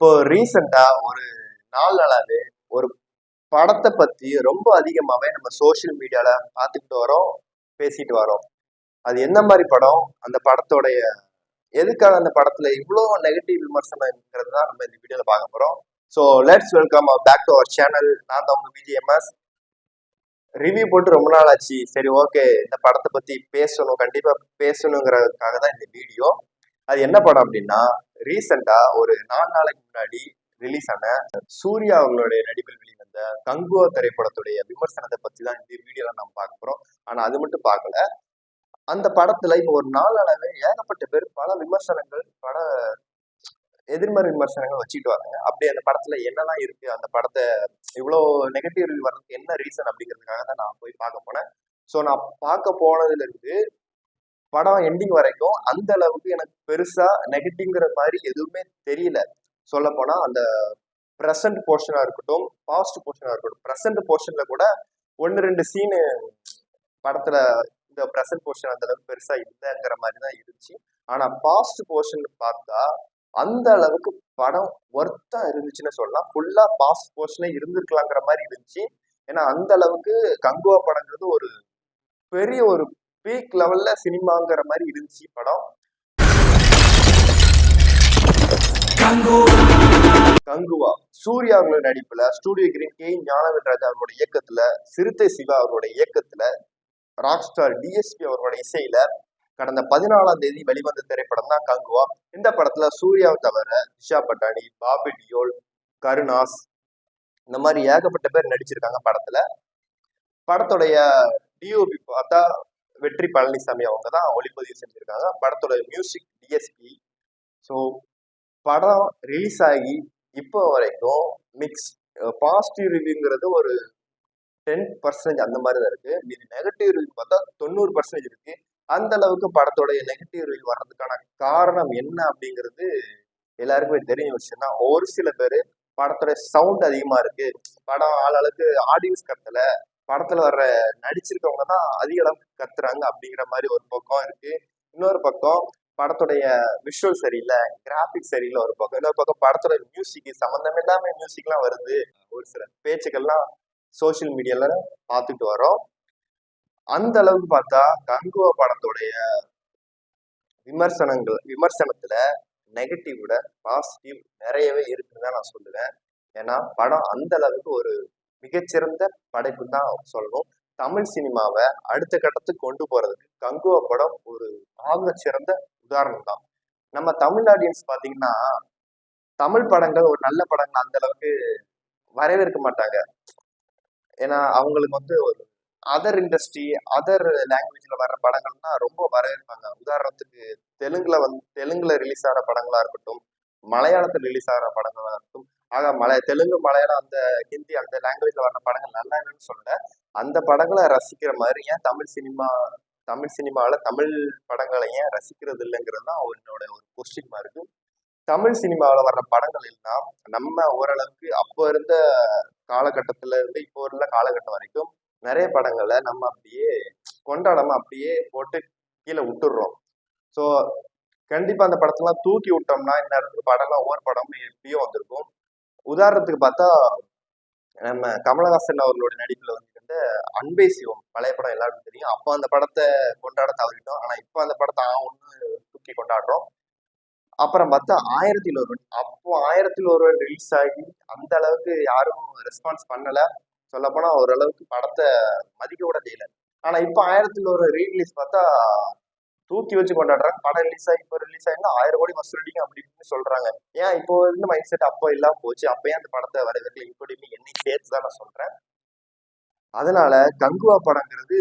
இப்போ ரீசெண்டா ஒரு 4 நாளாவே ஒரு படத்தை பத்தி ரொம்ப அதிகமாவே நம்ம சோஷியல் மீடியால பார்த்துக்கிட்டு வரோம், பேசிட்டு வரோம். அது என்ன மாதிரி படம், அந்த படத்தோடைய எதுக்காக அந்த படத்துல இவ்வளோ நெகட்டிவ் விமர்சனம் இருக்கிறது தான் நம்ம இந்த வீடியோல பார்க்க போறோம். So let's welcome back to our channel. நான் தான் உங்க பிஜிஎம்எஸ். ரிவ்யூ போட்டு ரொம்ப நாள் ஆச்சு. சரி, ஓகே, இந்த படத்தை பத்தி பேசணும், கண்டிப்பா பேசணுங்கிறதுக்காக தான் இந்த வீடியோ. அது என்ன படம் அப்படின்னா, ரீசெண்டா ஒரு 4 நாளைக்கு முன்னாடி ரிலீஸ் ஆன சூர்யா அவங்களுடைய நடிப்பில் வெளிவந்த கங்குவா திரைப்படத்துடைய விமர்சனத்தை பத்தி தான் இந்த வீடியோல நம்ம பார்க்க போறோம். ஆனா அது மட்டும் பார்க்கல, அந்த படத்துல இப்போ ஒரு 4 நாளாவே ஏகப்பட்ட பேர் பல விமர்சனங்கள், பல எதிர்மறை விமர்சனங்கள் வச்சுட்டு வராங்க. அப்படி அந்த படத்துல என்னெல்லாம் இருக்கு, அந்த படத்தை இவ்வளோ நெகட்டிவ் ரிவ்யூ வர்றதுக்கு என்ன ரீசன் அப்படிங்கிறதுக்காக தான் நான் போய் பார்க்க போனேன். ஸோ நான் பார்க்க போனதுல இருந்து படம் எண்டிங் வரைக்கும் அந்த அளவுக்கு எனக்கு பெருசா நெகட்டிவ்ங்கிற மாதிரி எதுவுமே தெரியல. சொல்ல போனா அந்த ப்ரெசன்ட் போர்ஷனா இருக்கட்டும், பாஸ்ட் போர்ஷனா இருக்கட்டும், ப்ரெசன்ட் போர்ஷன்ல கூட 1-2 சீனு படத்துல இந்த ப்ரெசன்ட் போர்ஷன் அந்த அளவுக்கு பெருசா இல்லைங்கிற மாதிரி தான் இருந்துச்சு. ஆனா பாஸ்ட் போர்ஷன் பார்த்தா அந்த அளவுக்கு படம் ஒர்த்தா இருந்துச்சுன்னு சொல்லலாம். ஃபுல்லா பாஸ்ட் போர்ஷனே இருந்திருக்கலாங்கிற மாதிரி இருந்துச்சு. ஏன்னா அந்த அளவுக்கு கங்குவா படங்கிறது ஒரு பெரிய ஒரு பீக் லெவல்ல சினிமாங்கிற மாதிரி இருந்துச்சு படம். கங்குவா சூர்யா அவர்களோட நடிப்புல, ஸ்டூடியோ கிரீன் கே ஞானவேல் அவரோட இயக்கத்துல, சிறுத்தை சிவா அவரோட இயக்கத்துல, ராக் ஸ்டார் டிஎஸ்பி அவரோட இசையில கடந்த 14ஆம் தேதி வெளிவந்த திரைப்படம் தான் கங்குவா. இந்த படத்துல சூர்யாவை தவிர திஷா பட்டானி, பாபி டியோல், கருணாஸ், இந்த மாதிரி ஏகப்பட்ட பேர் நடிச்சிருக்காங்க படத்துல. படத்துடைய டிஓபி பார்த்தா வெற்றி பழனிசாமி அவங்க தான் ஒளிப்பதிவு செஞ்சிருக்காங்க. படத்தோட மியூசிக் டிஎஸ்பி. ஸோ படம் ரிலீஸ் ஆகி இப்போ வரைக்கும் மிக்ஸ் பாசிட்டிவ் ரிவ்யூங்கிறது ஒரு 10% அந்த மாதிரி தான் இருக்கு. இது நெகட்டிவ் ரிவ்யூ பார்த்தா 90% இருக்கு. அந்த அளவுக்கு படத்தோடைய நெகட்டிவ் ரிவ்யூ வர்றதுக்கான காரணம் என்ன அப்படிங்கிறது எல்லாருக்குமே தெரிஞ்ச விஷயம் தான். ஒரு சில பேர் படத்தோட சவுண்ட் அதிகமா இருக்கு, படம் ஆளாளுக்கு ஆடியன்ஸ் கத்தல, படத்துல வர்ற நடிச்சிருக்கவங்க தான் அதிக அளவுக்கு கத்துறாங்க அப்படிங்கிற மாதிரி ஒரு பக்கம் இருக்கு. இன்னொரு பக்கம் படத்துடைய விஷுவல் சரியில்லை, கிராபிக்ஸ் சரியில்லை ஒரு பக்கம். இன்னொரு பக்கம் படத்தோட மியூசிக் சம்மந்தம் இல்லாம மியூசிக்லாம் வருது. ஒரு சில பேச்சுக்கள்லாம் சோசியல் மீடியால பார்த்துட்டு வரோம். அந்த அளவுக்கு பார்த்தா கங்குவா படத்துடைய விமர்சனத்துல நெகட்டிவ் விட பாசிட்டிவ் நிறையவே இருக்குன்னு தான் நான் சொல்லுவேன். ஏன்னா படம் அந்த அளவுக்கு ஒரு மிகச்சிறந்த படைப்பு தான் சொல்லணும். தமிழ் சினிமாவை அடுத்த கட்டத்துக்கு கொண்டு போறதுக்கு கங்குவா படம் ஒரு ஆக சிறந்த உதாரணம் தான். நம்ம தமிழ் ஆடியன்ஸ் பாத்தீங்கன்னா, தமிழ் படங்கள் ஒரு நல்ல படங்கள் அந்த அளவுக்கு வரவேற்க மாட்டாங்க. ஏன்னா அவங்களுக்கு வந்து ஒரு அதர் இண்டஸ்ட்ரி, அதர் லாங்குவேஜ்ல வர்ற படங்கள்னா ரொம்ப வரவேற்பாங்க. உதாரணத்துக்கு தெலுங்குல ரிலீஸ் ஆகிற படங்களா இருக்கட்டும், மலையாளத்துல ரிலீஸ் ஆகிற படங்களா இருக்கட்டும். ஆக தெலுங்கு, மலையாளம், அந்த ஹிந்தி அந்த லாங்குவேஜ்ல வர்ற படங்கள் நல்லா இல்லைன்னு சொல்ல, அந்த படங்களை ரசிக்கிற மாதிரி ஏன் தமிழ் சினிமாவில தமிழ் படங்களை ஏன் ரசிக்கிறது இல்லைங்கிறது தான் என்னோட ஒரு கொஸ்டின் இருக்கு. தமிழ் சினிமாவில் வர்ற படங்கள் எல்லாம் நம்ம ஓரளவுக்கு அப்போ இருந்த காலகட்டத்துல இருந்து இப்போ உள்ள காலகட்டம் வரைக்கும் நிறைய படங்களை நம்ம அப்படியே கொண்டாடாம அப்படியே போட்டு கீழே விட்டுடுறோம். ஸோ கண்டிப்பா அந்த படத்தெல்லாம் தூக்கி விட்டோம்னா இந்த இடத்துக்கு படம்லாம் ஒவ்வொரு படமும் எப்படியோ வந்திருக்கும். உதாரணத்துக்கு பார்த்தா நம்ம கமலஹாசன் அவர்களோட நடிப்புல வந்து அன்பே சிவம் பழைய படம் எல்லாருக்கும் தெரியும். அப்போ அந்த படத்தை கொண்டாட தவறிட்டோம். ஆனா இப்போ அந்த படத்தை தூக்கி கொண்டாடுறோம். அப்புறம் பார்த்தா 1000 அப்போ 1000 ரிலீஸ் ஆகி அந்த அளவுக்கு யாரும் ரெஸ்பான்ஸ் பண்ணல. சொல்லப்போனா ஓரளவுக்கு படத்தை மதிக்க கூட செய்யல. ஆனா இப்போ 1000 ரீரிலீஸ் பார்த்தா தூக்கி வச்சு கொண்டாடுறாங்க. படம் ரிலீஸ் ஆகி இப்போ ரிலீஸ் ஆகினா 1000 கோடி வசூலிங்க அப்படின்னு சொல்றாங்க. ஏன் இப்போ இருந்த மைண்ட் செட் அப்போ இல்லாம போச்சு? அப்பயே அந்த படத்தை வரவேற்க இப்படின்னு என்னை சேர்த்து தான் நான் சொல்றேன். அதனால கங்குவா படங்கிறது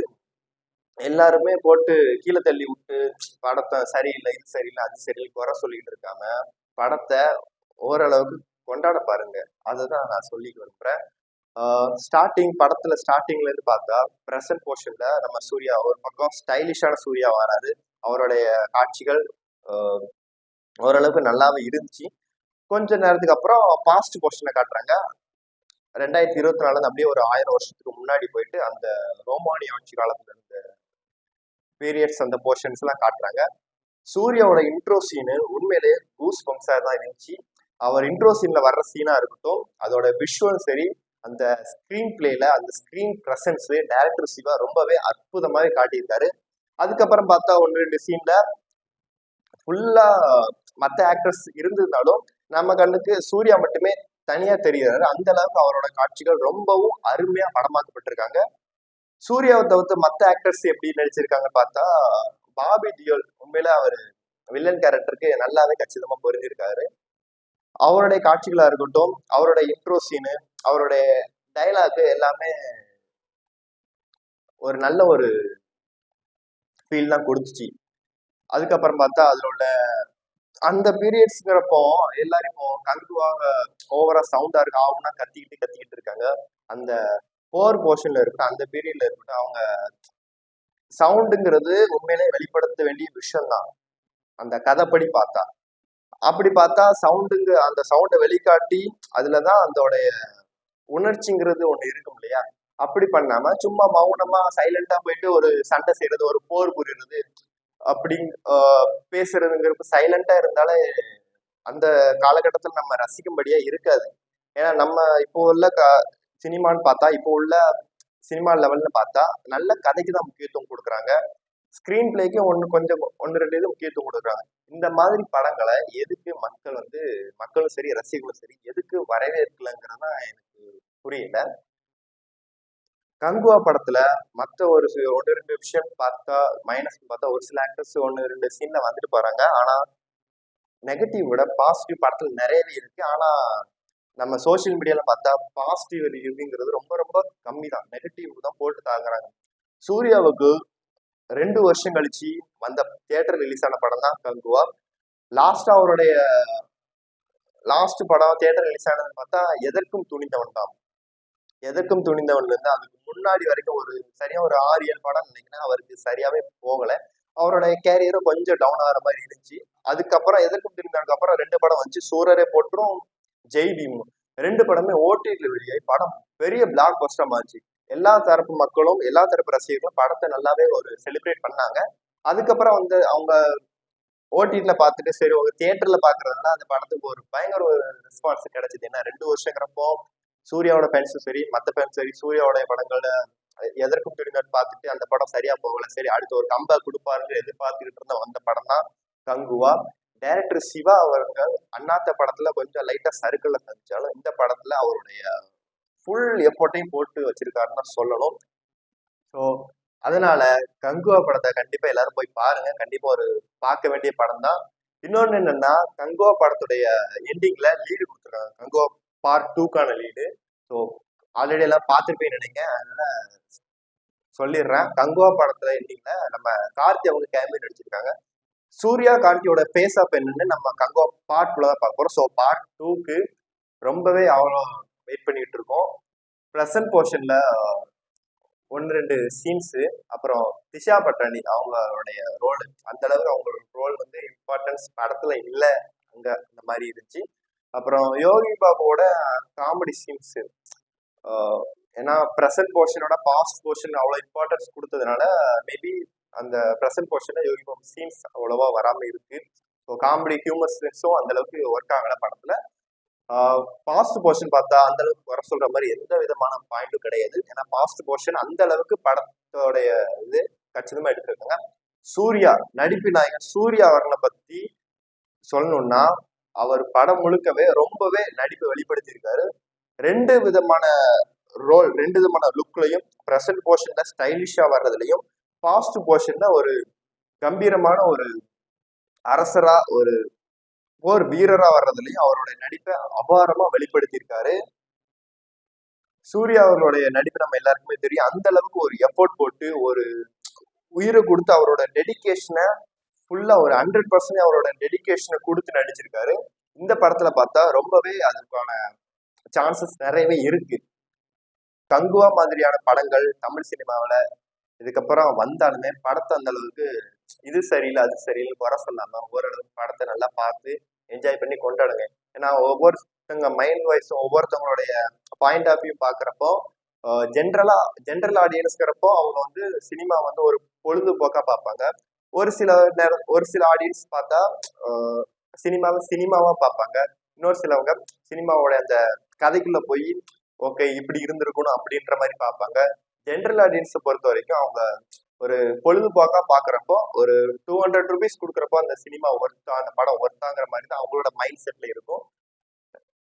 எல்லாருமே போட்டு கீழே தள்ளி விட்டு படத்தை சரியில்லை, இது சரியில்லை, அது சரியில்லை குறை சொல்லிட்டு இருக்காம படத்தை ஓரளவுக்கு கொண்டாட பாருங்க. அதுதான் நான் சொல்லிக்க விரும்புறேன். படத்துல ஸ்டார்டிங்ல இருந்து பார்த்தா பிரசன்ட் போர்ஷன்ல நம்ம சூர்யா ஒரு பக்கம் ஸ்டைலிஷான சூர்யா வராது. அவருடைய காட்சிகள் ஓரளவுக்கு நல்லாவே இருந்துச்சு. கொஞ்ச நேரத்துக்கு அப்புறம் பாஸ்ட் போர்ஷனை காட்டுறாங்க. 2024 அப்படியே ஒரு 1000 வருஷத்துக்கு முன்னாடி போயிட்டு அந்த ரோமானிய ஆட்சி காலத்துல இருந்த பீரியட்ஸ் அந்த போர்ஷன்ஸ் எல்லாம் காட்டுறாங்க. சூர்யாவோட இன்ட்ரோ சீனு உண்மையிலே கூஸ் பம்ஸா தான் இருந்துச்சு. அவர் இன்ட்ரோ சீன்ல வர்ற சீனா இருக்கட்டும், அதோட விஷுவலும் சரி, அந்த ஸ்கிரீன் பிளேல அந்த ஸ்கிரீன் பிரசன்ஸ் டைரக்டர் சிவா ரொம்பவே அற்புதமாவே காட்டியிருக்காரு. அதுக்கப்புறம் பார்த்தா ஒன்று ரெண்டு சீன்ல ஃபுல்லா மற்ற ஆக்டர்ஸ் இருந்திருந்தாலும் நம்ம கண்ணுக்கு சூர்யா மட்டுமே தனியா தெரிகிறாரு. அந்த அளவுக்கு அவரோட காட்சிகள் ரொம்பவும் அருமையா படமாக்கப்பட்டிருக்காங்க. சூர்யாவை தவிர்த்து மற்ற ஆக்டர்ஸ் எப்படி நடிச்சிருக்காங்கன்னு பார்த்தா, பாபி டியோல் உண்மையில அவர் வில்லன் கேரக்டருக்கு நல்லாவே கச்சிதமா பொருந்திருக்காரு. அவருடைய காட்சிகளா இருக்கட்டும், அவருடைய இன்ட்ரோ சீனு, அவருடைய டைலாக் எல்லாமே ஒரு நல்ல ஒரு ஃபீல் தான் கொடுத்துச்சு. அதுக்கப்புறம் பார்த்தா அதுல உள்ள அந்த பீரியட்ஸ்ங்கிறப்போ எல்லாரும் இப்போ கங்குவாக ஓவரா சவுண்டா இருக்கு ஆகும்னா கத்திக்கிட்டு இருக்காங்க. அந்த போர் போர்ஷன்ல இருக்கட்டும், அந்த பீரியட்ல இருக்கட்டும், அவங்க சவுண்டுங்கிறது உண்மையிலே வெளிப்படுத்த வேண்டிய விஷயம் தான் அந்த கதைப்படி பார்த்தா. அப்படி பார்த்தா சவுண்டுங்க அந்த சவுண்டை வெளிக்காட்டி அதுலதான் அதோடைய உணர்ச்சிங்கிறது ஒண்ணு இருக்கும் இல்லையா? அப்படி பண்ணாம சும்மா மௌனமா சைலண்டா போயிட்டு ஒரு சண்டை செய்யறது, ஒரு போர் புரியுறது, அப்படி பேசுறதுங்கிறப்ப சைலண்டா இருந்தாலே அந்த காலகட்டத்தில் நம்ம ரசிக்கும்படியா இருக்காது. ஏன்னா நம்ம இப்போ உள்ள சினிமான்னு பார்த்தா, இப்போ உள்ள சினிமா லெவல்னு பார்த்தா நல்ல கதைக்கு தான் முக்கியத்துவம் கொடுக்குறாங்க. ஸ்கிரீன் பிளேக்கு ஒன்று ரெண்டு இது முக்கியத்துவம் கொடுக்குறாங்க. இந்த மாதிரி படங்களை எதுக்கு மக்களும் சரி ரசிகர்களும் சரி எதுக்கு வரவேற்கலங்கிறதா எனக்கு புரியல. கங்குவா படத்துல மற்ற ஒன்று ரெண்டு விஷயம் பார்த்தா மைனஸ் பார்த்தா ஒரு சில ஆக்டர்ஸ் ஒன்று ரெண்டு சீன்ல வந்துட்டு போறாங்க. ஆனா நெகட்டிவ் விட பாசிட்டிவ் படத்துல நிறையவே இருக்கு. ஆனா நம்ம சோசியல் மீடியால பார்த்தா பாசிட்டிவ் ரிவ்யூங்கிறது ரொம்ப ரொம்ப கம்மி தான். நெகட்டிவ் தான் போட்டு தாங்குறாங்க. சூர்யாவுக்கு 2 வருஷம் கழிச்சு வந்த தியேட்டர் ரிலீஸ் ஆன படம் தான் கங்குவா. அவருடைய லாஸ்ட் படம் தியேட்டர் ரிலீஸ் ஆனதுன்னு பார்த்தா எதற்கும் துணிந்தவன் தான். எதற்கும் துணிந்தவன்ல இருந்து அதுக்கு முன்னாடி வரைக்கும் சரியா ஒரு 6-7 படம் நினைக்கிறேன் அவருக்கு சரியாவே போகல. அவருடைய கேரியரும் கொஞ்சம் டவுன் ஆகிற மாதிரி இருந்துச்சு. அதுக்கப்புறம் எதற்கும் துணிந்தவனுக்கு அப்புறம் 2 படம் வந்துச்சு. சூரரே போற்றும், ஜெய் பீம் 2 படமே ஓடிடியில் வெளியாகி படம் பெரிய பிளாக் பஸ்டர் ஆச்சு. எல்லா தரப்பு மக்களும் எல்லா தரப்பு ரசிகர்களும் படத்தை நல்லாவே ஒரு செலிப்ரேட் பண்ணாங்க. அதுக்கப்புறம் அவங்க ஓடிடில பார்த்துட்டு சரி ஒரு தியேட்டர்ல பாக்குறதுனால அந்த படத்துக்கு ஒரு பயங்கர ஒரு ரெஸ்பான்ஸ் கிடைச்சது. ஏன்னா 2 வருஷங்கிறப்போ சூர்யாவோட ஃபேன்ஸும் சரி மற்ற ஃபேன்ஸ் சரி சூர்யாவோட படங்களை எதற்கும் துணிந்தவன் பார்த்துட்டு அந்த படம் சரியா போகல, சரி அடுத்து ஒரு கம்பேக் கொடுப்பாருன்னு எதிர்பார்த்துக்கிட்டு இருந்த வந்த படம் தான் கங்குவா. டைரக்டர் சிவா அவர்கள் அண்ணாத்த படத்துல கொஞ்சம் லைட்டா சர்க்கிள்ல சந்திச்சாலும் இந்த படத்துல அவருடைய ஃபுல் எஃபோர்ட்டையும் போட்டு வச்சிருக்காருன்னு சொல்லணும். ஸோ அதனால கங்குவா படத்தை கண்டிப்பா எல்லாரும் போய் பாருங்க. கண்டிப்பா ஒரு பார்க்க வேண்டிய படம் தான். இன்னொன்னு என்னன்னா, கங்குவா படத்துடைய எண்டிங்ல லீடு கொடுத்துருக்காங்க. கங்குவா பார்ட் 2க்கான லீடு. ஸோ ஆல்ரெடி எல்லாம் பார்த்துருப்பேன்னு நினைக்கிறேன், அதனால சொல்லிடுறேன். கங்குவா படத்துல எண்டிங்ல நம்ம கார்த்தி அவங்க கேமியோ நடிச்சிருக்காங்க. சூர்யா கார்த்தியோட ஃபேஸ் ஆஃப் என்னன்னு நம்ம கங்குவா பார்ட் 2 தான் பார்க்க போறோம். ஸோ பார்ட் 2க்கு ரொம்பவே அவ்வளோ வெயிட் பண்ணிட்டு இருக்கோம். ப்ரெசன்ட் போர்ஷன்ல 1-2 சீன்ஸு, அப்புறம் திஷா பட்டானி அவங்களுடைய ரோல் அந்த அளவுக்கு அவங்களோட ரோல் இம்பார்ட்டன்ஸ் படத்துல இல்லை அங்க அந்த மாதிரி இருந்துச்சு. அப்புறம் யோகி பாபுவோட காமெடி சீன்ஸு, ஏன்னா ப்ரெசன்ட் போர்ஷனோட பாஸ்ட் போர்ஷன் அவ்வளோ இம்பார்ட்டன்ஸ் கொடுத்ததுனால மேபி அந்த ப்ரெசன்ட் போர்ஷன்ல யோகி பாபு சீன்ஸ் அவ்வளோவா வராம இருக்கு. ஸோ காமெடி ஹியூமர் சீன்ஸும் அந்த அளவுக்கு ஒர்க் ஆகல படத்துல. பாஸ்ட் போர்ஷன் பார்த்தா அந்த அளவுக்கு வர சொல்ற மாதிரி எந்த விதமான பாயிண்ட்டும் கிடையாது. ஏன்னா பாஸ்ட் போர்ஷன் அந்த அளவுக்கு படத்தோடைய இது கச்சிதமா எடுத்திருக்காங்க. சூர்யா நடிப்பு நாயகன் சூர்யா அவர்களை பத்தி சொல்லணும்னா அவர் படம் முழுக்கவே ரொம்பவே நடிப்பை வெளிப்படுத்தியிருக்காரு. 2 விதமான ரோல் 2 விதமான லுக்லையும், ப்ரெசன்ட் போர்ஷன்ல ஸ்டைலிஷா வர்றதுலையும், பாஸ்ட் போர்ஷன்ல ஒரு கம்பீரமான ஒரு அரசரா ஒரு போர் வீரரா வர்றதுலயும் அவருடைய நடிப்பை அபாரமா வெளிப்படுத்தியிருக்காரு. சூர்யா அவர்களுடைய நடிப்பு நம்ம எல்லாருக்குமே தெரியும். அந்த அளவுக்கு ஒரு எஃபோர்ட் போட்டு ஒரு உயிரை கொடுத்து அவரோட டெடிகேஷனை ஃபுல்லா ஒரு 100% அவரோட டெடிகேஷனை கொடுத்து நடிச்சிருக்காரு. இந்த படத்துல பார்த்தா ரொம்பவே அதுக்கான சான்சஸ் நிறையவே இருக்கு. கங்குவா மாதிரியான படங்கள் தமிழ் சினிமாவில இதுக்கப்புறம் வந்தாலுமே படத்தை அந்த அளவுக்கு இது சரியில்லை அது சரியில்லை குறை சொல்லாம ஓரளவுக்கு படத்தை நல்லா பார்த்து என்ஜாய் பண்ணி கொண்டாடுங்க. ஏன்னா ஒவ்வொருத்தங்க மைண்ட் வைஸும் ஒவ்வொருத்தவங்களுடைய பாயிண்ட் ஆஃப் வியூ பார்க்குறப்போ ஜென்ரல் ஆடியன்ஸ்கிறப்போ அவங்க சினிமா ஒரு பொழுதுபோக்கா பார்ப்பாங்க. ஒரு சில ஆடியன்ஸ் பார்த்தா சினிமாவா பார்ப்பாங்க. இன்னொரு சிலவங்க சினிமாவோட அந்த கதைக்குள்ள போய் ஓகே இப்படி இருந்திருக்கணும் அப்படின்ற மாதிரி பார்ப்பாங்க. ஜென்ரல் ஆடியன்ஸை பொறுத்த வரைக்கும் அவங்க ஒரு பொழுதுபோக்கா பாக்குறப்போ ஒரு 200 rupees கொடுக்குறப்போ அந்த சினிமா ஒர்த்தா, அந்த படம் ஒர்த்தாங்கிற மாதிரி தான் அவங்களோட மைண்ட் செட்ல இருக்கும்.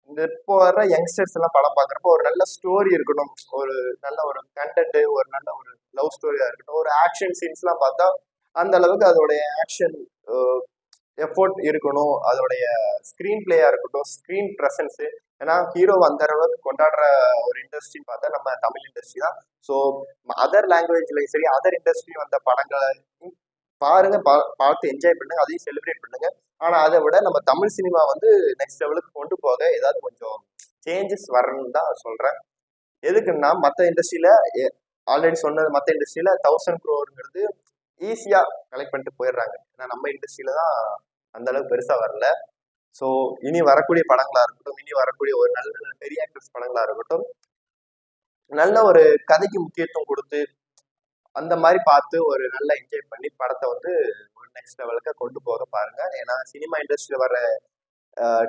இந்த இப்போ வர்ற யங்ஸ்டர்ஸ் எல்லாம் படம் பாக்குறப்போ ஒரு நல்ல ஸ்டோரி இருக்கணும், ஒரு நல்ல ஒரு கண்டென்ட், ஒரு நல்ல ஒரு லவ் ஸ்டோரியா இருக்கட்டும், ஒரு ஆக்ஷன் சீன்ஸ் எல்லாம் பார்த்தா அந்த அளவுக்கு அதோடைய ஆக்ஷன் எஃபோர்ட் இருக்கணும், அதோடைய ஸ்கிரீன் பிளேயா இருக்கட்டும், ஸ்கிரீன் ப்ரெசன்ஸ். ஏன்னா ஹீரோ அந்த அளவுக்கு கொண்டாடுற ஒரு இண்டஸ்ட்ரின்னு பார்த்தா நம்ம தமிழ் இண்டஸ்ட்ரி தான். ஸோ அதர் லாங்குவேஜ்லயும் சரி, அதர் இண்டஸ்ட்ரி வந்த படங்களை பாருங்க, பார்த்து என்ஜாய் பண்ணுங்க, அதையும் செலிப்ரேட் பண்ணுங்க. ஆனா அதை விட நம்ம தமிழ் சினிமா வந்து நெக்ஸ்ட் லெவலுக்கு கொண்டு போக ஏதாவது கொஞ்சம் சேஞ்சஸ் வரணும்னு தான் சொல்றேன். எதுக்குன்னா மற்ற இண்டஸ்ட்ரியில ஆல்ரெடி சொன்னது, மற்ற இண்டஸ்ட்ரியில 1000 crore ஈஸியா கலெக்ட் பண்ணிட்டு போயிடுறாங்க. ஏன்னா நம்ம இண்டஸ்ட்ரியில தான் அந்த அளவுக்கு பெருசா வரல. ஸோ இனி வரக்கூடிய படங்களா இருக்கட்டும், இனி வரக்கூடிய ஒரு நல்ல நல்ல பெரிய ஆக்டர்ஸ் படங்களா இருக்கட்டும், நல்ல ஒரு கதைக்கு முக்கியத்துவம் கொடுத்து அந்த மாதிரி பார்த்து ஒரு நல்லா என்ஜாய் பண்ணி படத்தை வந்து ஒரு நெக்ஸ்ட் லெவலுக்கு கொண்டு போக பாருங்க. ஏன்னா சினிமா இண்டஸ்ட்ரியில வர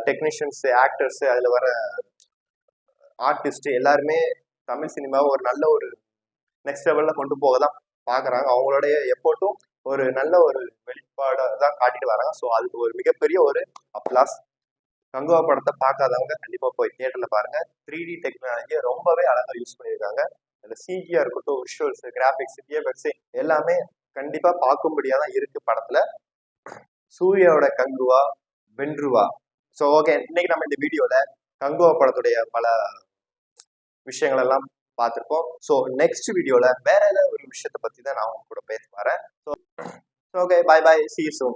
டெக்னீஷியன்ஸ், ஆக்டர்ஸ், அதுல வர ஆர்டிஸ்ட் எல்லாருமே தமிழ் சினிமாவை ஒரு நல்ல ஒரு நெக்ஸ்ட் லெவல்ல கொண்டு போக தான் பாக்குறாங்க. அவங்களுடைய எஃபோர்ட்டும் ஒரு நல்ல ஒரு வெளிப்பாடை தான் காட்டிட்டு வராங்க. ஸோ அதுக்கு ஒரு மிகப்பெரிய ஒரு அப்ளாஸ். கங்குவா படத்தை பார்க்காதவங்க கண்டிப்பா போய் தியேட்டர்ல பாருங்க. 3D டெக்னாலஜியை ரொம்பவே அழகா யூஸ் பண்ணியிருக்காங்க. அந்த சிஜியா இருக்கட்டும், விஷுவல்ஸ், கிராபிக்ஸ், விஎஃப்எக்ஸ் எல்லாமே கண்டிப்பா பார்க்கும்படியா தான் இருக்கு படத்துல. சூர்யாவோட கங்குவா, வென்றுவா. ஸோ ஓகே, இன்னைக்கு நம்ம இந்த வீடியோல கங்குவா படத்துடைய பல விஷயங்கள் எல்லாம் பார்த்துருப்போம். ஸோ நெக்ஸ்ட் வீடியோல வேற ஏதாவது ஒரு விஷயத்தை பத்தி தான் நான் உங்க கூட பேச வரேன். So okay, bye bye, see you soon.